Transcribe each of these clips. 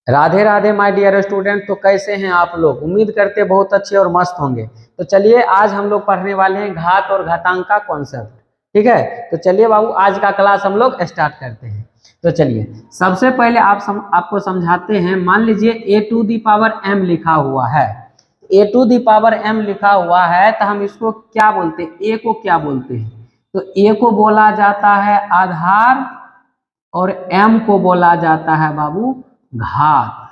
Radhe Radhe my dear student. तो कैसे हैं आप लोग? उम्मीद करते बहुत अच्छे और मस्त होंगे। तो चलिए आज हम लोग पढ़ने वाले हैं घात और घातांक का कॉन्सेप्ट। ठीक है, तो चलिए बाबू आज का क्लास हम लोग स्टार्ट करते हैं। तो चलिए सबसे पहले आपको समझाते हैं। मान लीजिए ए टू दी पावर एम लिखा हुआ है। ए टू दी पावर एम लिखा हुआ है तो हम इसको क्या बोलते हैं? ए को क्या बोलते हैं? तो ए को बोला जाता है आधार और एम को बोला जाता है बाबू घात।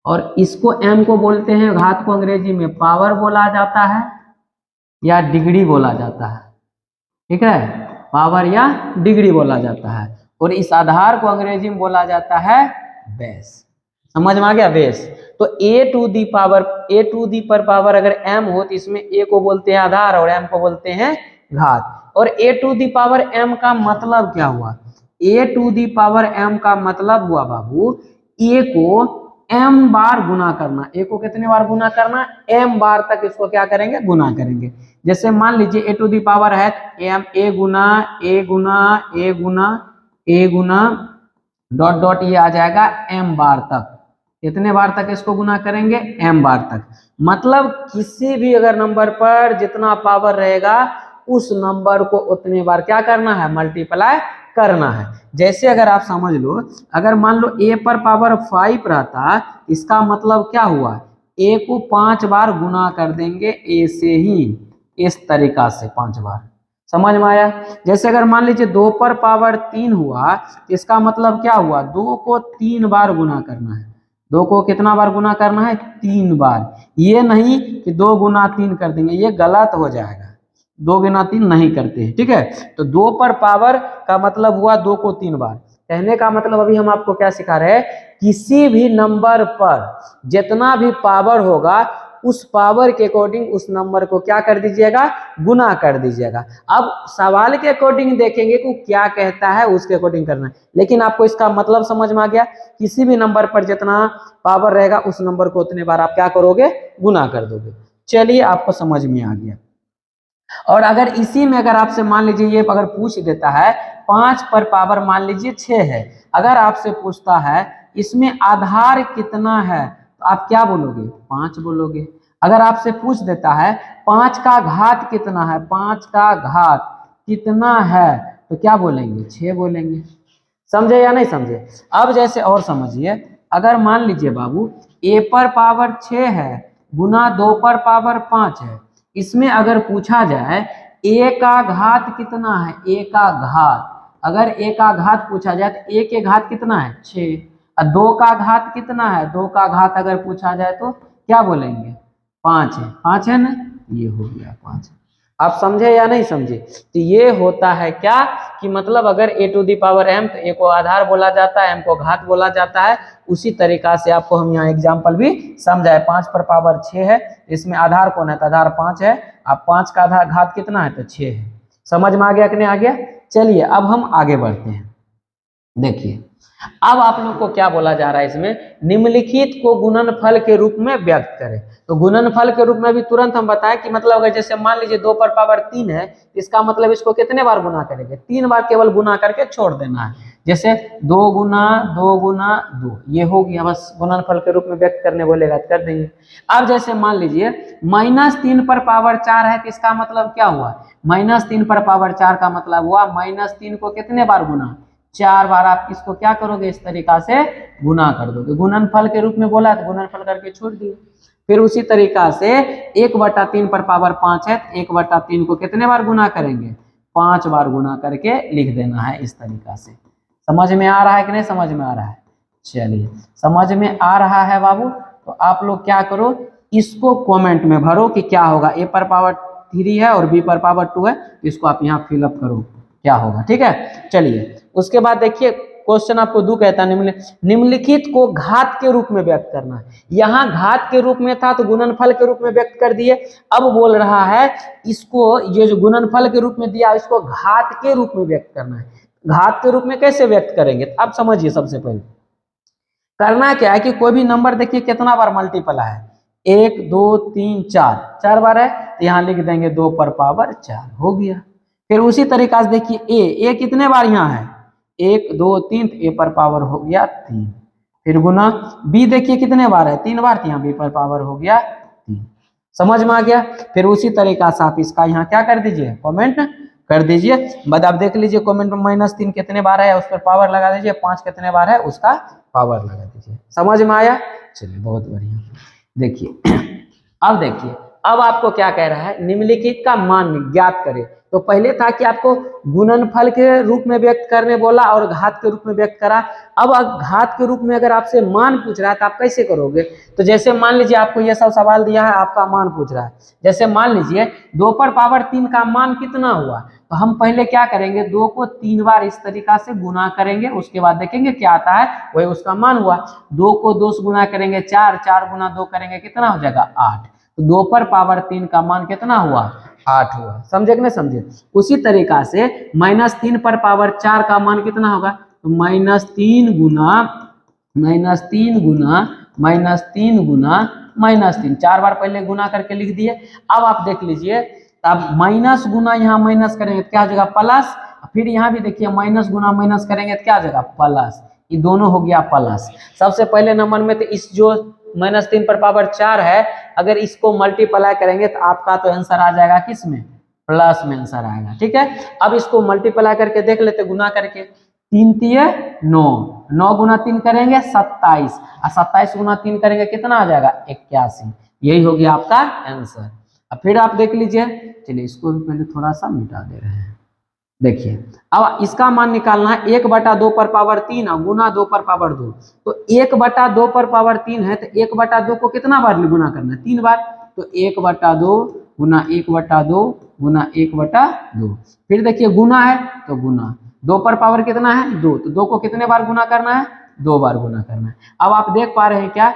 और इसको एम को बोलते हैं, घात को अंग्रेजी में पावर बोला जाता है या डिग्री बोला जाता है। ठीक है, पावर या डिग्री बोला जाता है। और इस आधार को अंग्रेजी में बोला जाता है बेस। समझ में आ गया? बेस। तो ए टू दी पर पावर अगर एम हो तो इसमें ए को बोलते हैं आधार और एम को बोलते हैं घात। और ए टू दी पावर एम का मतलब क्या हुआ? ए टू दी पावर एम का मतलब हुआ बाबू ए को एम बार गुना करना। ए को कितने बार गुना करना? एम बार तक इसको क्या करेंगे? गुना करेंगे। जैसे मान लीजिए ए टू दी पावर है एम, ए गुना ए गुना ए गुना ए गुना डॉट डॉट ये आ जाएगा एम बार तक। कितने बार तक इसको गुना करेंगे? एम बार तक। मतलब किसी भी अगर नंबर पर जितना पावर रहेगा उस नंबर को उतने बार क्या करना है? मल्टीप्लाई करना है। जैसे अगर आप समझ लो, अगर मान लो ए पर पावर 5 रहता, इसका मतलब क्या हुआ? ए को 5 बार गुना कर देंगे ए से ही, इस तरीका से 5 बार। समझ में आया? जैसे अगर मान लीजिए 2 पर पावर 3 हुआ, इसका मतलब क्या हुआ? 2 को 3 बार गुना करना है। 2 को कितना बार गुना करना है? 3 बार। ये नहीं कि 2 गुना 3 कर देंगे, ये गलत हो जाएगा। 2 गुना 3 नहीं करते हैं। ठीक है, तो 2 पर पावर का मतलब हुआ 2 को 3 बार। कहने का मतलब अभी हम आपको क्या सिखा रहे हैं? किसी भी नंबर पर जितना भी पावर होगा उस पावर के अकॉर्डिंग उस नंबर को क्या कर दीजिएगा? गुना कर दीजिएगा। अब सवाल के अकॉर्डिंग देखेंगे कि क्या कहता है, उसके अकॉर्डिंग करना है। लेकिन आपको इसका मतलब समझ में आ गया? किसी भी नंबर पर जितना पावर रहेगा उस नंबर को उतने बार आप क्या करोगे? गुना कर दोगे। चलिए आपको समझ में आ गया। और अगर इसी में अगर आपसे मान लीजिए ये अगर पूछ देता है 5 पर पावर मान लीजिए 6 है, अगर आपसे पूछता है इसमें आधार कितना है तो आप क्या बोलोगे? 5 बोलोगे। अगर आपसे पूछ देता है 5 का घात कितना है, 5 का घात कितना है, तो क्या बोलेंगे? 6 बोलेंगे। समझे या नहीं समझे? अब जैसे और समझिए, अगर मान लीजिए बाबू ए पर पावर 6 है गुना 2 पर पावर 5 है, इसमें अगर पूछा जाए ए का घात कितना है, ए का घात, अगर ए का घात पूछा जाए तो ए के घात कितना है? 6। और 2 का घात कितना है? 2 का घात अगर पूछा जाए तो क्या बोलेंगे? 5 है। 5 है ना, ये हो गया 5। आप समझे या नहीं समझे? तो ये होता है क्या कि मतलब अगर ए टू दी पावर एम तो ए को आधार बोला जाता है, एम को घात बोला जाता है। उसी तरीका से आपको हम यहाँ एग्जाम्पल भी समझाए। 5 पर पावर 6 है, इसमें आधार कौन है? तो आधार 5 है। अब 5 का आधार घात कितना है? तो 6 है। समझ में आ गया कि नहीं आ गया? चलिए अब हम आगे बढ़ते हैं। देखिए अब आप लोग को क्या बोला जा रहा है इसमें? निम्नलिखित को गुणनफल के रूप में व्यक्त करें। तो गुणनफल के रूप में भी तुरंत हम बताएं कि मतलब अगर जैसे मान लीजिए 2 पर पावर 3 है, इसका मतलब इसको कितने बार गुना करेंगे? 3 बार केवल गुना करके छोड़ देना है। जैसे 2 गुना 2 गुना 2, ये हो गया। बस गुणनफल के रूप में व्यक्त करने बोलेगा तो कर देंगे। अब जैसे मान लीजिए -3 पर पावर 4 है, तो इसका मतलब क्या हुआ? -3 पर पावर 4 का मतलब हुआ -3 को कितने बार गुना? 4 बार। आप इसको क्या करोगे? इस तरीका से गुना कर दोगे। गुणनफल के रूप में बोला तो गुणनफल करके छोड़ दिए। फिर उसी तरीका से 1/3 पर पावर 5 है, 1/3 को कितने बार गुना करेंगे? 5 बार गुना करके लिख देना है इस तरीका से। समझ में आ रहा है कि नहीं समझ में आ रहा है? चलिए समझ में आ रहा है बाबू, तो आप लोग क्या करो, इसको कमेंट में भरो कि क्या होगा। ए पर पावर 3 है और बी पर पावर 2 है, इसको आप यहाँ फिलअप करो क्या होगा। ठीक है, चलिए उसके बाद देखिए क्वेश्चन आपको दो कहता है निम्नलिखित को घात के रूप में व्यक्त करना है। यहाँ घात के रूप में था तो गुणनफल के रूप में व्यक्त कर दिए। अब बोल रहा है इसको, ये जो गुणनफल के रूप में दिया इसको घात के रूप में व्यक्त करना है। घात के रूप में कैसे व्यक्त करेंगे? तो आप समझिए, सबसे पहले करना क्या है कि कोई भी नंबर देखिए कितना बार मल्टीपल है, 1 2 3 4, 4 बार है, तो यहाँ लिख देंगे 2 पर पावर 4 हो गया। फिर उसी तरीका से देखिए ए कितने बार यहाँ है? 1 2 3, ए पर पावर हो गया 3। फिर गुना बी देखिए कितने बार है, 3 बार, तो यहाँ बी पर पावर हो गया 3। समझ में आ गया। फिर उसी तरीका से आप इसका यहाँ क्या कर दीजिए, कमेंट कर दीजिए। बाद आप देख लीजिए कमेंट में -3 कितने बार है, उस पर पावर लगा दीजिए, 5 कितने बार है उसका पावर लगा दीजिए। समझ में आया, चलिए बहुत बढ़िया। देखिए अब देखिए, अब आपको क्या कह रहा है, निम्नलिखित का मान ज्ञात करें। तो पहले था कि आपको गुणनफल के रूप में व्यक्त करने बोला और घात के रूप में व्यक्त करा। अब घात के रूप में अगर आपसे मान पूछ रहा है तो आप कैसे करोगे। तो जैसे मान लीजिए आपको ये सब सवाल दिया है, आपका मान पूछ रहा है। जैसे मान लीजिए 2 पर पावर 3 का मान कितना हुआ, तो हम पहले क्या करेंगे, 2 को 3 बार इस तरीका से गुना करेंगे, उसके बाद देखेंगे क्या आता है, वही उसका मान हुआ। 2 को 2 से गुना करेंगे 4, 4 गुना 2 करेंगे कितना हो जाएगा 8। तो 2 पर पावर 3 का मान कितना हुआ, 8 हुआ। समझे कि नहीं समझे। उसी तरीका से -3 पर पावर 4 का मान कितना होगा, तो -3 गुना -3 4 बार पहले गुना करके लिख दिए। अब आप देख लीजिए, अब माइनस गुना यहाँ माइनस करेंगे तो क्या हो जाएगा प्लस, फिर यहाँ भी देखिए माइनस गुना माइनस करेंगे तो क्या हो जाएगा प्लस, ये दोनों हो गया प्लस। सबसे पहले नंबर में तो इस जो -3 पर पावर 4 है, अगर इसको मल्टीप्लाई करेंगे तो आपका तो आंसर आ जाएगा किस में, प्लस में आंसर आएगा। ठीक है, अब इसको मल्टीप्लाई करके देख लेते, गुना करके 3 तिये 9, 9 गुना 3 करेंगे 27, और 27 गुना 3 करेंगे कितना आ जाएगा 81। यही हो गया आपका आंसर। अब फिर आप देख लीजिए, चलिए इसको भी पहले थोड़ा सा मिटा दे रहे हैं। देखिए अब इसका मान निकालना है, 1/2 पर पावर 3 और गुना 2 पर पावर 2। तो 1/2 पर पावर 3 है, तो 1/2 को कितना बार गुना करना है, 3 बार। तो 1/2 गुना 1/2 गुना 1/2। फिर देखिए गुना है तो गुना, 2 पर पावर कितना है 2, तो 2 को कितने बार गुना करना है, 2 बार गुना करना है। अब आप देख पा रहे हैं क्या,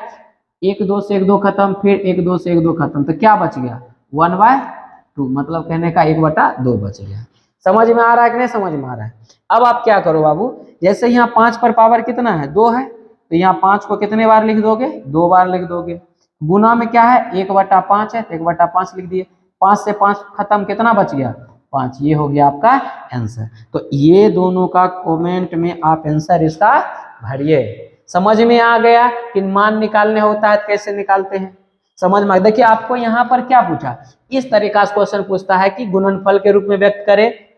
1 2 से 1 2 खत्म, फिर 1 2 से 1 2 खत्म, तो क्या बच गया 1/2, मतलब कहने का 1/2 बच गया। समझ में आ रहा है कि नहीं समझ में आ रहा है। अब आप क्या करो बाबू, जैसे यहाँ 5 पर पावर कितना है 2 है, तो यहाँ 5 को कितने बार लिख दोगे, 2 बार लिख दोगे। गुना में क्या है 1/5 है, तो 1/5 लिख दिए, 5 से 5 खत्म, कितना बच गया 5। ये हो गया आपका आंसर। तो ये दोनों का कमेंट में आप आंसर इसका भरिए। समझ में आ गया कि मान निकालने होता है कैसे निकालते हैं, समझ में। देखिए आपको यहाँ पर क्या पूछा, इस तरीका से क्वेश्चन पूछता है कि गुणनफल के रूप में व्यक्त करे,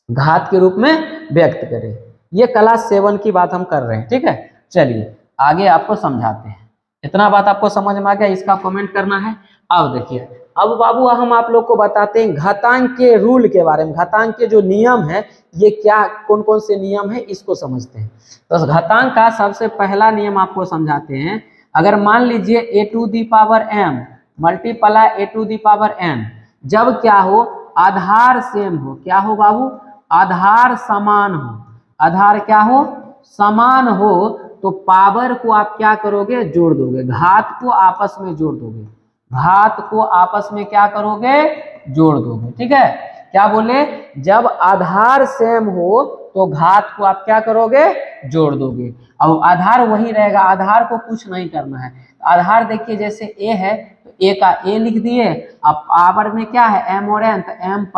घात के रूप में व्यक्त करें। ये क्लास 7 की बात हम कर रहे हैं। ठीक है, चलिए आगे आपको समझाते हैं। इतना बात आपको समझ में आ गया, इसका कमेंट करना है। अब देखिए, अब बाबू हम आप लोग को बताते हैं घातांक के रूल के बारे में, घातांक के जो नियम है, ये क्या कौन कौन से नियम है इसको समझते हैं। तो घातांक का सबसे पहला नियम आपको समझाते हैं। अगर मान लीजिए a⁴m मल्टीप्लाई a⁴n, जब क्या हो, आधार सेम हो, क्या हो बाबू, आधार समान हो, आधार क्या हो समान हो, तो पावर को आप क्या करोगे जोड़ दोगे, घात को आपस में जोड़ दोगे, घात को आपस में क्या करोगे जोड़ दोगे। ठीक है, क्या बोले, जब आधार सेम हो तो घात को आप क्या करोगे जोड़ दोगे। अब आधार वही रहेगा, आधार को कुछ नहीं करना है। आधार देखिए जैसे a है तो a का a लिख दिए, अब पावर में क्या है m और n, तो m +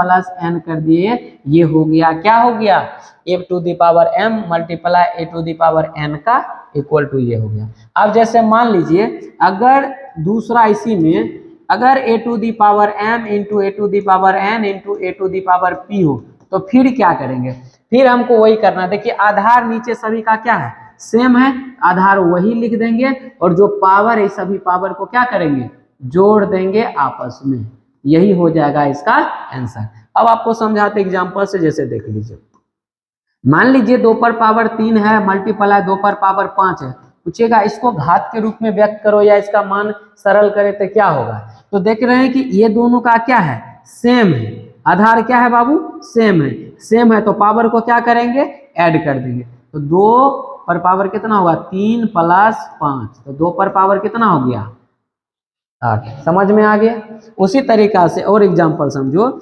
n कर दिए। ये हो गया, क्या हो गया a⁴m मल्टीप्लाई a⁴n का इक्वल टू ये हो गया। अब जैसे मान लीजिए अगर दूसरा इसी में अगर a⁴m into a⁴n into a⁴p हो, तो फिर क्या करेंगे, फिर हमको वही करना। देखिए आधार नीचे सभी का क्या है सेम है, आधार वही लिख देंगे, और जो पावर है सभी पावर को क्या करेंगे जोड़ देंगे आपस में। यही हो जाएगा इसका आंसर। अब आपको समझाते एग्जांपल से, जैसे देख लीजिए, मान लीजिए 2 पर पावर 3 है मल्टीप्लाई 2 पर पावर 5 है, पूछेगा इसको घात के रूप में व्यक्त करो या इसका मान सरल करे तो क्या होगा। तो देख रहे हैं कि ये दोनों का क्या है सेम है, आधार क्या है बाबू सेम है, सेम है तो पावर को क्या करेंगे ऐड कर देंगे। तो 2 पर पावर कितना होगा 3 + 5, तो 2 पर पावर कितना हो गया 8। समझ में आ गया। उसी तरीका से और एग्जांपल समझो,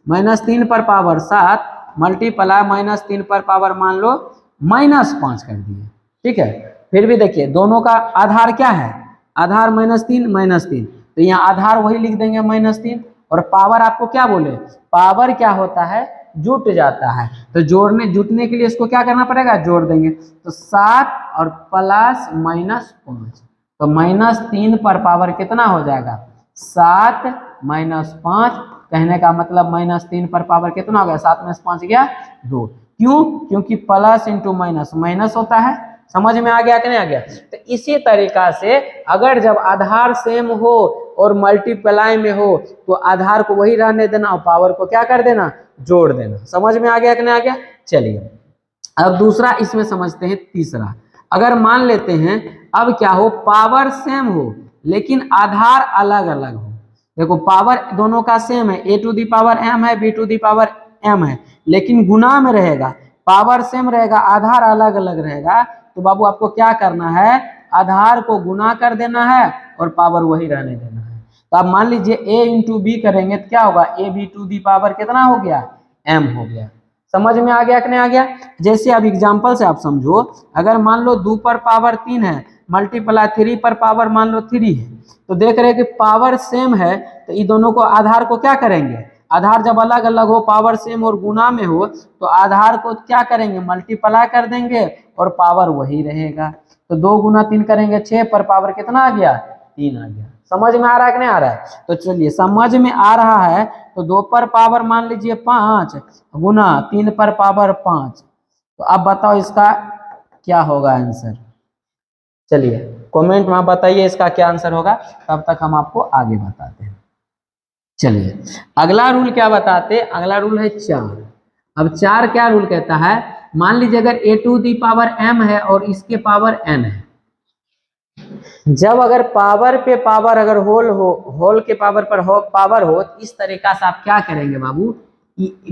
-3 पर पावर 7 मल्टीप्लाई -3 पर पावर मान लो -5 कर दिए। ठीक है, फिर भी देखिए दोनों का आधार क्या है, आधार -3, तो यहाँ आधार वही लिख देंगे -3, और पावर आपको क्या बोले, पावर क्या होता है जुट जाता है। तो जुटने के लिए इसको क्या करना पड़ेगा, जोड़ देंगे। तो 7 और प्लस -5, तो -3 पर पावर कितना हो जाएगा, 7 -5। कहने का मतलब -3 पर पावर कितना हो गया, 7 में से 5 गया 2। क्यों, क्योंकि प्लस इंटू माइनस माइनस होता है। समझ में आ गया कि नहीं आ गया। तो इसी तरीका से अगर जब आधार सेम हो और मल्टीप्लाई में हो तो आधार को वही रहने देना और पावर को क्या कर देना, जोड़ देना। समझ में आ गया कि नहीं आ गया। चलिए अब दूसरा इसमें समझते हैं, तीसरा। अगर मान लेते हैं अब क्या हो, पावर सेम हो लेकिन आधार अलग अलग हो। देखो पावर दोनों का सेम है, a to the power m है, b to the power m है, लेकिन गुना में रहेगा। पावर सेम रहेगा, आधार अलग अलग रहेगा। तो बाबू आपको क्या करना है, आधार को गुना कर देना है और पावर वही रहने देना है। तो आप मान लीजिए a इंटू बी करेंगे तो क्या होगा, A B to the power कितना हो गया, m हो गया। समझ में आ गया कि नहीं आ गया। जैसे अब एग्जाम्पल से आप समझो, अगर मान लो 2 पर पावर 3 है मल्टीप्लाई 3 पर पावर मान लो 3 है, तो देख रहे हैं कि पावर सेम है तो इन दोनों को आधार को क्या करेंगे, आधार जब अलग अलग हो, पावर सेम और गुना में हो, तो आधार को क्या करेंगे, मल्टीप्लाई कर देंगे और पावर वही रहेगा। तो 2 गुना 3 करेंगे 6 पर पावर कितना आ गया, 3 आ गया। समझ में आ रहा है कि नहीं आ रहा है। तो चलिए समझ में आ रहा है तो 2 पर पावर मान लीजिए 5 गुना 3 पर पावर 5। तो अब बताओ इसका क्या होगा आंसर। चलिए कमेंट में बताइए इसका क्या आंसर होगा, तब तक हम आपको आगे बताते हैं। चलिए अगला रूल क्या बताते, अगला रूल है 4। अब 4 क्या रूल कहता है, मान लीजिए अगर a to the power m है और इसके पावर n है, जब अगर पावर पे पावर अगर होल हो, होल के पावर पर हो पावर हो, इस तरीका से आप क्या करेंगे बाबू,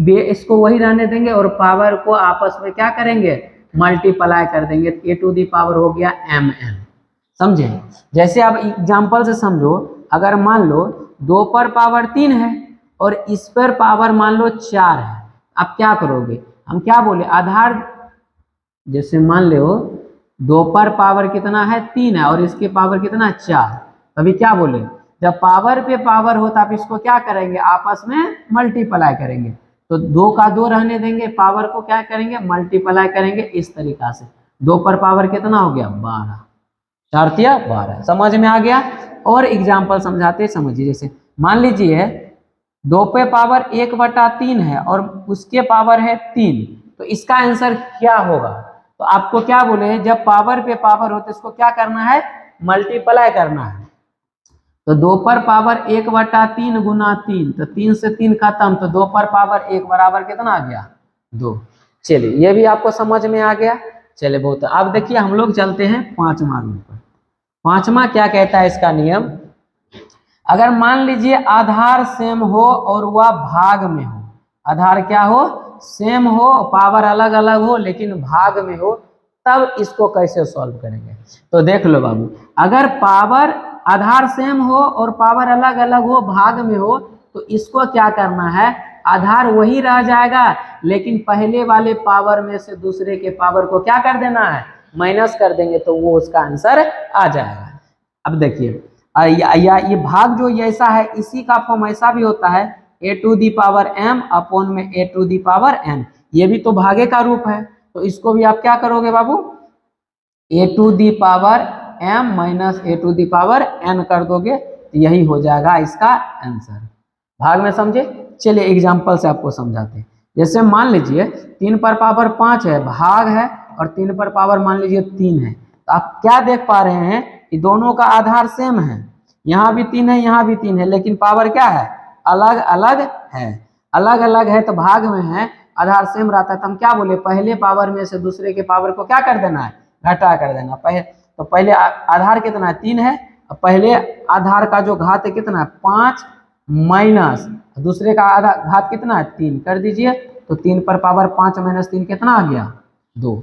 इसको वही रहने देंगे और पावर को आपस में क्या करेंगे, मल्टीप्लाई कर देंगे। ए टू दी पावर हो गया mn। समझे। जैसे आप एग्जांपल से समझो, अगर मान लो 2 पर पावर 3 है और इस पर पावर मान लो 4 है, आप क्या करोगे, हम क्या बोले आधार, जैसे मान लो 2 पर पावर कितना है 3 है और इसके पावर कितना है 4, अभी क्या बोले, जब पावर पे पावर हो तो आप इसको क्या करेंगे, आपस में मल्टीप्लाई करेंगे। तो 2 का 2 रहने देंगे, पावर को क्या करेंगे, मल्टीप्लाई करेंगे। इस तरीका से 2 पर पावर कितना हो गया 12, 4 तिया 12। समझ में आ गया। और एग्जाम्पल समझाते समझिए, जैसे मान लीजिए 2 पे पावर 1/3 है और उसके पावर है 3, तो इसका आंसर क्या होगा। तो आपको क्या बोले, जब पावर पे पावर हो तो इसको क्या करना है, मल्टीप्लाई करना है। तो 2 पर पावर 1/3 गुना 3, तो 3 से 3 खत्म, तो 2 पर पावर 1 बराबर कितना आ गया 2। चलिए ये भी आपको समझ में आ गया। चलिए बहुत। अब देखिए हम लोग चलते हैं 5वां रूल पर। 5वां क्या कहता है इसका नियम, अगर मान लीजिए आधार सेम हो और वह भाग में हो, आधार क्या हो, सेम हो, पावर अलग अलग हो लेकिन भाग में हो, तब इसको कैसे सॉल्व करेंगे। तो देख लो बाबू, अगर पावर आधार सेम हो और पावर अलग अलग हो, भाग में हो, तो इसको क्या करना है, आधार वही रह जाएगा लेकिन पहले वाले पावर में से दूसरे के पावर को क्या कर देना है, माइनस कर देंगे, तो वो उसका आंसर आ जाएगा। अब देखिए या ये भाग जो ऐसा है, इसी का फॉर्म ऐसा भी होता है, a to the power m upon में a to the power n, ये भी तो भागे का रूप है। तो इसको भी आप क्या करोगे बाबू, a to the power m minus a to the power n कर दोगे, तो यही हो जाएगा इसका आंसर। भाग में समझे। चलिए एग्जाम्पल से आपको समझाते हैं। जैसे मान लीजिए 3 पर पावर 5 है, भाग है, और 3 पर पावर मान लीजिए 3 है, तो आप क्या देख पा रहे हैं कि दोनों का आधार सेम है, यहाँ भी 3 है यहाँ भी 3 है, लेकिन पावर क्या है, अलग अलग है। अलग अलग है तो भाग में है, आधार सेम रहता है, तो हम क्या बोले, पहले पावर में से दूसरे के पावर को क्या कर देना है, घटा कर देना। तो पहले आधार कितना है 3 है, पहले आधार का जो घात है कितना है 5 माइनस दूसरे का आधा घात कितना है 3 कर दीजिए, तो 3 पर पावर 5 माइनस 3 कितना आ गया 2।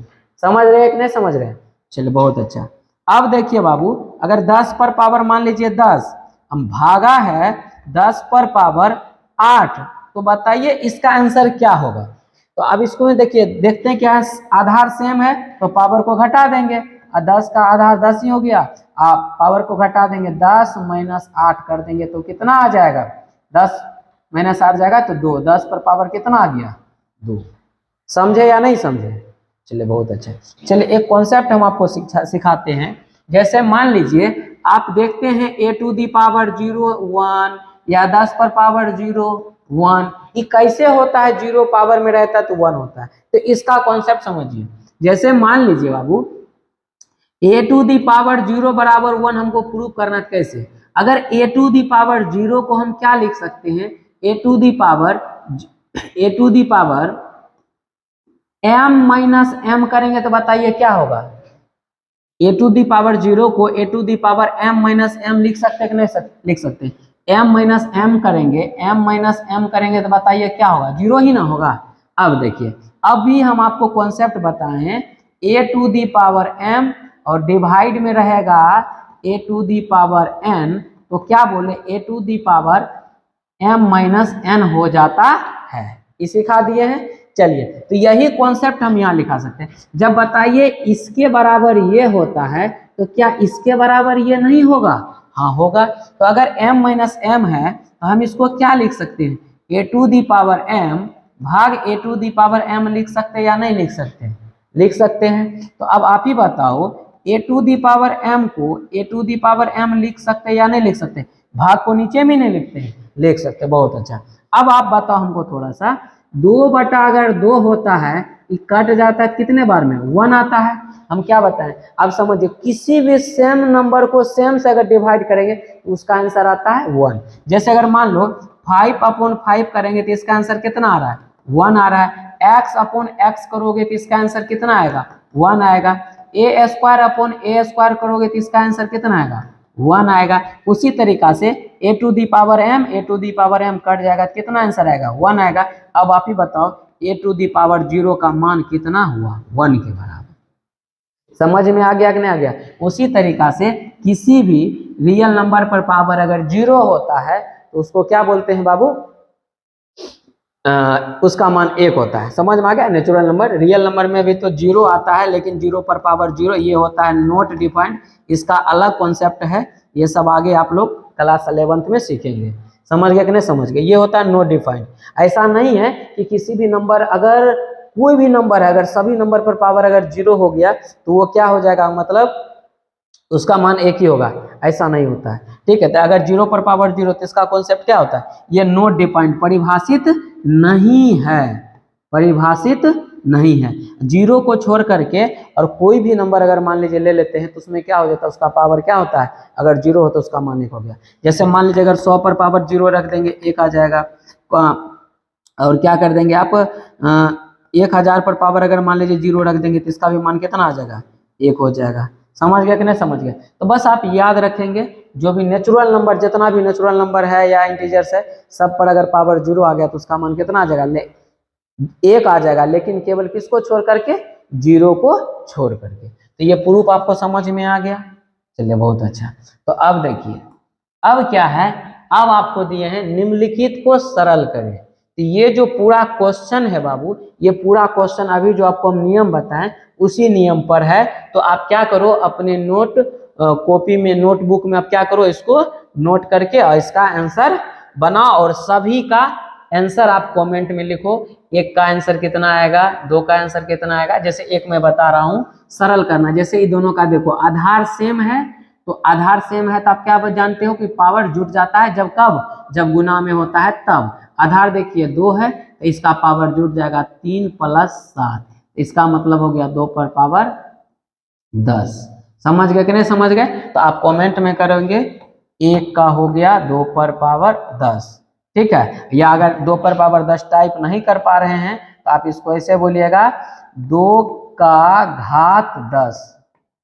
समझ रहे हैं कि नहीं समझ रहे हैं। चलिए बहुत अच्छा। अब देखिए बाबू, अगर 10 पर पावर मान लीजिए 10, हम भागा है 10 पर पावर 8, तो बताइए इसका आंसर क्या होगा। तो अब इसको देखिए, देखते हैं क्या आधार सेम है तो पावर को घटा देंगे, और 10 का आधार 10 ही हो गया, आप पावर को घटा देंगे, 10 माइनस 8 कर देंगे, तो कितना आ जाएगा 10 माइनस 8 जाएगा तो 2, 10 पर पावर कितना आ गया 2। समझे या नहीं समझे? चलिए बहुत अच्छा। चलिए एक कॉन्सेप्ट हम आपको सिखाते हैं। जैसे मान लीजिए आप देखते हैं a टू दी पावर 0 1 या 10 पर पावर 0 1, ये कैसे होता है? 0 पावर में रहता है तो 1 होता है। तो इसका कॉन्सेप्ट समझिए। जैसे मान लीजिए बाबू a टू दी पावर 0 बराबर 1 हमको प्रूव करना है। कैसे? अगर a टू दी पावर 0 को हम क्या लिख सकते हैं? a to the power m minus m करेंगे तो बताइए क्या होगा? a टू दी पावर 0 को a to the power m minus m लिख सकते हैं कि नहीं लिख सकते? m माइनस m करेंगे तो बताइए क्या होगा? 0 ही ना होगा। अब देखिए, अभी हम आपको कॉन्सेप्ट बताए हैं a to the power m और डिवाइड में रहेगा a to the power n, तो क्या बोले? a to the power m minus n हो जाता है। ये सिखा दिए हैं। चलिए, तो यही कॉन्सेप्ट हम यहाँ लिखा सकते हैं। जब बताइए इसके बराबर ये होता है तो क्या इसके बराबर ये नहीं होगा? हाँ होगा। तो अगर m माइनस m है तो हम इसको क्या लिख सकते हैं? a to the power m भाग a to the power m लिख सकते हैं या नहीं लिख सकते? लिख सकते हैं। तो अब आप ही बताओ, a to the power m को a to the power m लिख सकते हैं या नहीं लिख सकते? भाग को नीचे में नहीं लिखते हैं? लिख सकते। बहुत अच्छा। अब आप बताओ हमको थोड़ा सा, 2 बटा अगर 2 होता है, ये कट जाता है कितने बार में? 1 आता है। हम क्या बताएं? अब समझिए, किसी भी सेम नंबर को सेम से अगर डिवाइड करेंगे तो उसका आंसर आता है 1। जैसे अगर मान लो 5/5 करेंगे तो इसका आंसर कितना आ रहा है? 1 आ रहा है। x/x करोगे तो इसका आंसर कितना आएगा? 1 आएगा। a² करोगे तो इसका आंसर कितना आएगा? 1 आएगा। उसी तरीका से a to the power m cut जाएगा, कितना आंसर आएगा? 1 आएगा। अब आप ही बताओ a टू दी पावर 0 का मान कितना हुआ? 1 के बराबर। समझ में आ गया कि नहीं आ गया? उसी तरीका से किसी भी रियल नंबर पर पावर अगर 0 होता है तो उसको क्या बोलते हैं बाबू? उसका मान 1 होता है। समझ में आ गया? नेचुरल नंबर, रियल नंबर में भी तो 0 आता है, लेकिन 0 पर पावर 0 ये होता है नॉट डिफाइंड। इसका अलग कॉन्सेप्ट है। ये सब आगे आप लोग क्लास 11th में सीखेंगे। समझ गए कि नहीं समझ गए? ये होता है नॉट डिफाइंड। ऐसा नहीं है कि किसी भी नंबर, अगर कोई भी नंबर है, अगर सभी नंबर पर पावर अगर 0 हो गया तो वो क्या हो जाएगा? मतलब उसका मान 1 ही होगा, ऐसा नहीं होता है। ठीक है? तो अगर 0 पर पावर 0 तो इसका कॉन्सेप्ट क्या होता है? ये नॉट डिफाइंड, परिभाषित नहीं है। परिभाषित नहीं है। 0 को छोड़ करके और कोई भी नंबर अगर मान लीजिए ले लेते हैं तो उसमें क्या हो जाता है? उसका पावर क्या होता है? अगर 0 हो तो उसका मान 1 हो गया। जैसे मान लीजिए अगर 100 पर पावर 0 रख देंगे, 1 आ जाएगा। और क्या कर देंगे आप? 1000 पर पावर अगर मान लीजिए 0 रख देंगे तो इसका भी मान कितना आ जाएगा? 1 हो जाएगा। समझ गया कि नहीं समझ गया? तो बस आप याद रखेंगे, जो भी नेचुरल नंबर, जितना भी नेचुरल नंबर है या इंटीजर्स है, सब पर अगर पावर 0 आ गया तो उसका मान कितना आ जाएगा? 1 आ जाएगा। लेकिन केवल किसको छोड़ करके? 0 को छोड़ करके। तो ये प्रूफ आपको समझ में आ गया? चलिए बहुत अच्छा। तो अब देखिए, अब क्या है? अब आपको दिए हैं निम्नलिखित को सरल करें। तो ये जो पूरा क्वेश्चन है बाबू, ये पूरा क्वेश्चन अभी जो आपको हम नियम बताएं उसी नियम पर है। तो आप क्या करो, अपने नोट कॉपी में, नोटबुक में आप क्या करो, इसको नोट करके और इसका आंसर बनाओ और सभी का आंसर आप कमेंट में लिखो। 1 का आंसर कितना आएगा, 2 का आंसर कितना आएगा। जैसे 1 मैं बता रहा हूँ, सरल करना। जैसे ये दोनों का देखो आधार सेम है, तो आधार सेम है तो आप क्या जानते हो कि पावर जुट जाता है जब, कब? जब गुना में होता है तब। आधार देखिए 2 है तो इसका पावर जुट जाएगा 3 + 7, इसका मतलब हो गया 2 पर पावर 10। समझ गए कि नहीं समझ गए? तो आप कमेंट में करेंगे 1 का हो गया 2 पर पावर 10। ठीक है? या अगर 2 पर पावर 10 टाइप नहीं कर पा रहे हैं तो आप इसको ऐसे बोलिएगा 2 का घात 10,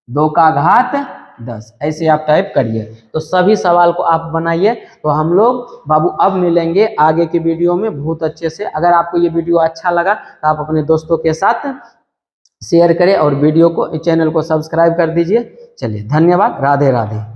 2 का घात 10, ऐसे आप टाइप करिए। तो सभी सवाल को आप बनाइए। तो हम लोग बाबू अब मिलेंगे आगे की वीडियो में बहुत अच्छे से। अगर आपको ये वीडियो अच्छा लगा तो आप अपने दोस्तों के साथ शेयर करें और वीडियो को, चैनल को सब्सक्राइब कर दीजिए। चलिए धन्यवाद। राधे राधे।